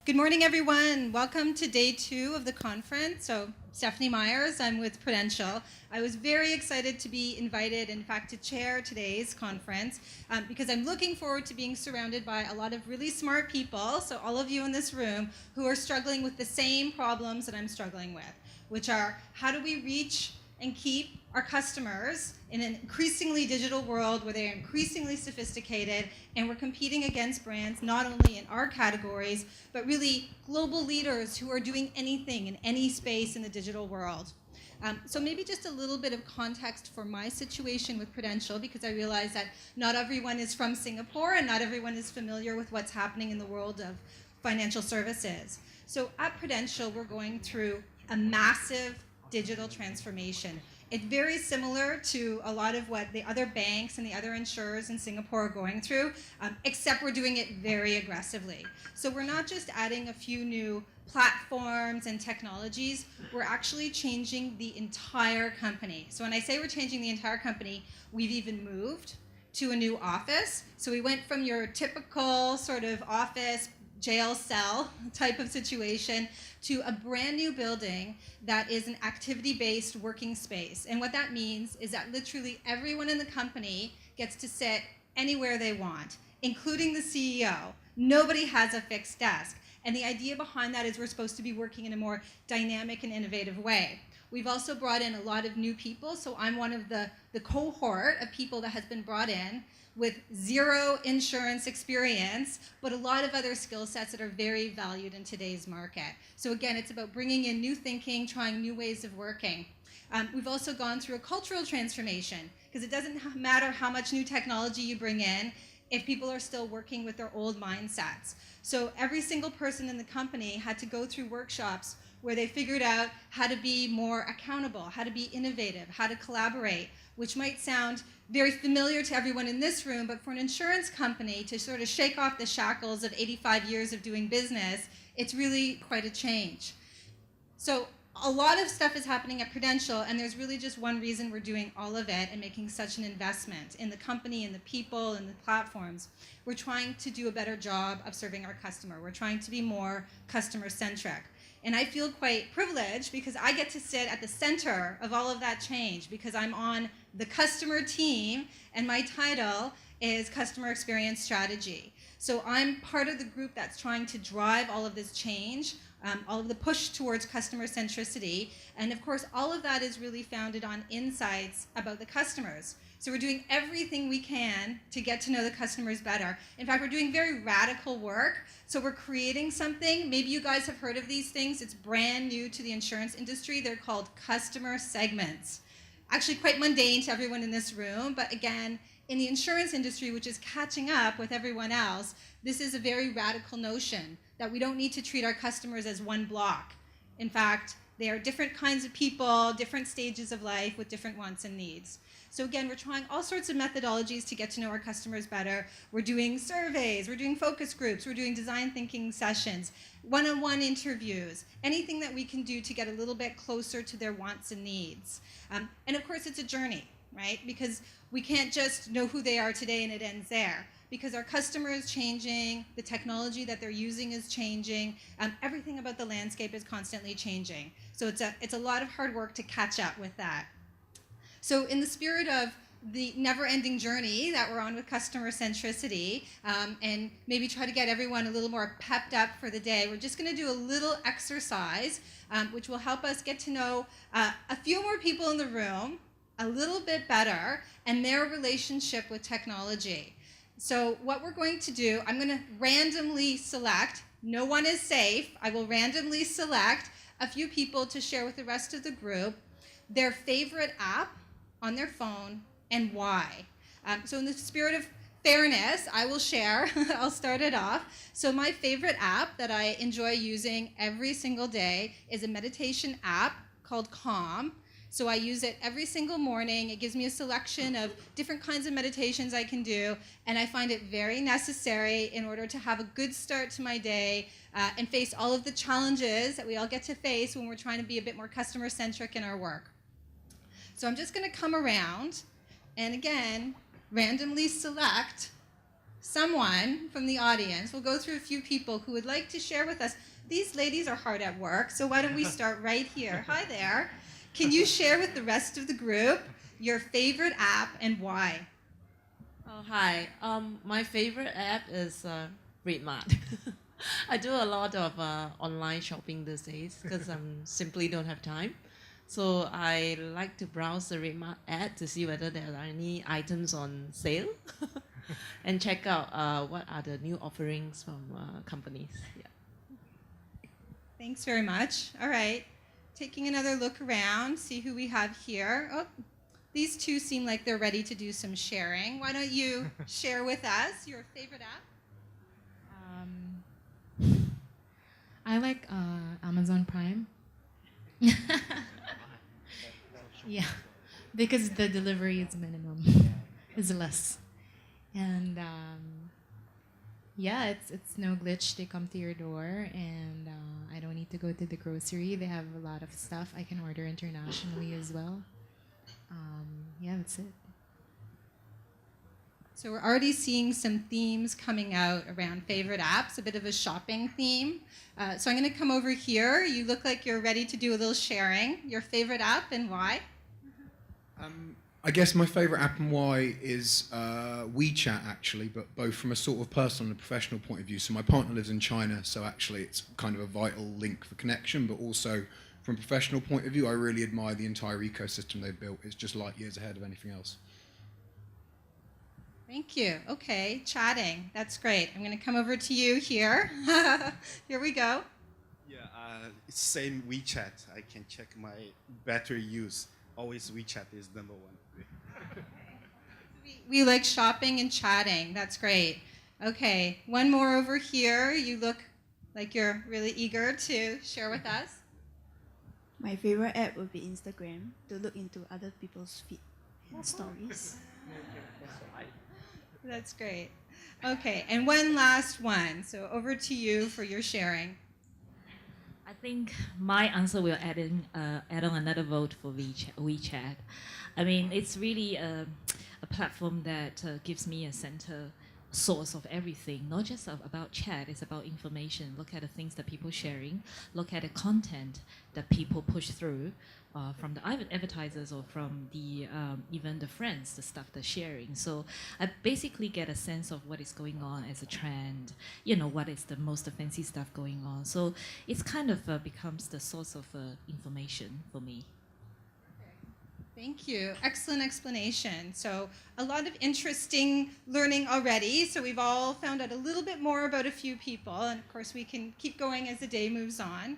Good morning, everyone. Welcome to day 2 of the conference. So, Stephanie Myers, I'm with Prudential. I was very excited to be invited, in fact, to chair today's conference because I'm looking forward to being surrounded by a lot of really smart people, so all of you in this room, who are struggling with the same problems that I'm struggling with, which are how do we reach and keep our customers in an increasingly digital world where they're increasingly sophisticated and we're competing against brands not only in our categories, but really global leaders who are doing anything in any space in the digital world. So maybe just a little bit of context for my situation with Prudential, because I realize that not everyone is from Singapore and not everyone is familiar with what's happening in the world of financial services. So at Prudential, we're going through a massive digital transformation. It's very similar to a lot of what the other banks and the other insurers in Singapore are going through, except we're doing it very aggressively. So we're not just adding a few new platforms and technologies, we're actually changing the entire company. So when I say we're changing the entire company, we've even moved to a new office. So we went from your typical sort of office, jail cell type of situation to a brand new building that is an activity-based working space. And what that means is that literally everyone in the company gets to sit anywhere they want, including the CEO. Nobody has a fixed desk. And the idea behind that is we're supposed to be working in a more dynamic and innovative way. We've also brought in a lot of new people, so I'm one of the cohort of people that has been brought in with zero insurance experience, but a lot of other skill sets that are very valued in today's market. So again, it's about bringing in new thinking, trying new ways of working. We've also gone through a cultural transformation, because it doesn't matter how much new technology you bring in if people are still working with their old mindsets. So every single person in the company had to go through workshops where they figured out how to be more accountable, how to be innovative, how to collaborate, which might sound very familiar to everyone in this room, but for an insurance company to sort of shake off the shackles of 85 years of doing business, it's really quite a change. So a lot of stuff is happening at Prudential, and there's really just one reason we're doing all of it and making such an investment in the company and the people and the platforms. We're trying to do a better job of serving our customer. We're trying to be more customer-centric. And I feel quite privileged because I get to sit at the center of all of that change because I'm on the customer team and my title is Customer Experience Strategy. So I'm part of the group that's trying to drive all of this change, all of the push towards customer centricity. And of course, all of that is really founded on insights about the customers. So we're doing everything we can to get to know the customers better. In fact, we're doing very radical work. So we're creating something. Maybe you guys have heard of these things. It's brand new to the insurance industry. They're called customer segments. Actually quite mundane to everyone in this room, but again, in the insurance industry, which is catching up with everyone else, this is a very radical notion that we don't need to treat our customers as one block. In fact, they are different kinds of people, different stages of life with different wants and needs. So again, we're trying all sorts of methodologies to get to know our customers better. We're doing surveys, we're doing focus groups, we're doing design thinking sessions, one-on-one interviews, anything that we can do to get a little bit closer to their wants and needs. And of course, it's a journey, right? Because we can't just know who they are today and it ends there. Because our customer is changing, the technology that they're using is changing, everything about the landscape is constantly changing. So it's a lot of hard work to catch up with that. So in the spirit of the never-ending journey that we're on with customer centricity, and maybe try to get everyone a little more pepped up for the day, we're just going to do a little exercise which will help us get to know a few more people in the room a little bit better and their relationship with technology. So what we're going to do, I'm going to randomly select, no one is safe, I will randomly select a few people to share with the rest of the group their favorite app on their phone and why. So in the spirit of fairness, I will share, I'll start it off. So my favorite app that I enjoy using every single day is a meditation app called Calm. So I use it every single morning. It gives me a selection of different kinds of meditations I can do, and I find it very necessary in order to have a good start to my day and face all of the challenges that we all get to face when we're trying to be a bit more customer-centric in our work. So I'm just going to come around and again randomly select someone from the audience, we'll go through a few people who would like to share with us. These ladies are hard at work, so why don't we start right here? Hi there. Can you share with the rest of the group your favorite app and why? Oh, hi. My favorite app is RedMart. I do a lot of online shopping these days because I simply don't have time. So I like to browse the RedMart app to see whether there are any items on sale and check out what are the new offerings from companies. Yeah. Thanks very much. All right. Taking another look around, see who we have here. Oh, these two seem like they're ready to do some sharing. Why don't you share with us your favorite app? I like Amazon Prime. Yeah, because the delivery is minimum, is less, and yeah, it's no glitch. They come to your door, and I don't need to go to the grocery. They have a lot of stuff. I can order internationally as well. Yeah, that's it. So we're already seeing some themes coming out around favorite apps, a bit of a shopping theme. So I'm going to come over here. You look like you're ready to do a little sharing. Your favorite app and why? I guess my favourite app and why is WeChat, actually, but both from a sort of personal and professional point of view. So my partner lives in China, so actually it's kind of a vital link for connection, but also from a professional point of view, I really admire the entire ecosystem they've built. It's just light years ahead of anything else. Thank you. Okay, chatting. That's great. I'm going to come over to you here. Here we go. Yeah, it's same WeChat. I can check my battery use. Always WeChat is number one. We like shopping and chatting. That's great. Okay, one more over here. You look like you're really eager to share with us. My favorite app would be Instagram to look into other people's feed and stories. That's great. Okay, and one last one. So over to you for your sharing. I think my answer will add on another vote for WeChat. I mean, it's really a platform that gives me a center source of everything, not just about chat, it's about information. Look at the things that people sharing, look at the content that people push through from the advertisers or from the even the friends, the stuff they're sharing. So I basically get a sense of what is going on as a trend, you know, what is the most fancy stuff going on. So it's kind of becomes the source of information for me. Thank you. Excellent explanation. So a lot of interesting learning already. So we've all found out a little bit more about a few people. And of course, we can keep going as the day moves on.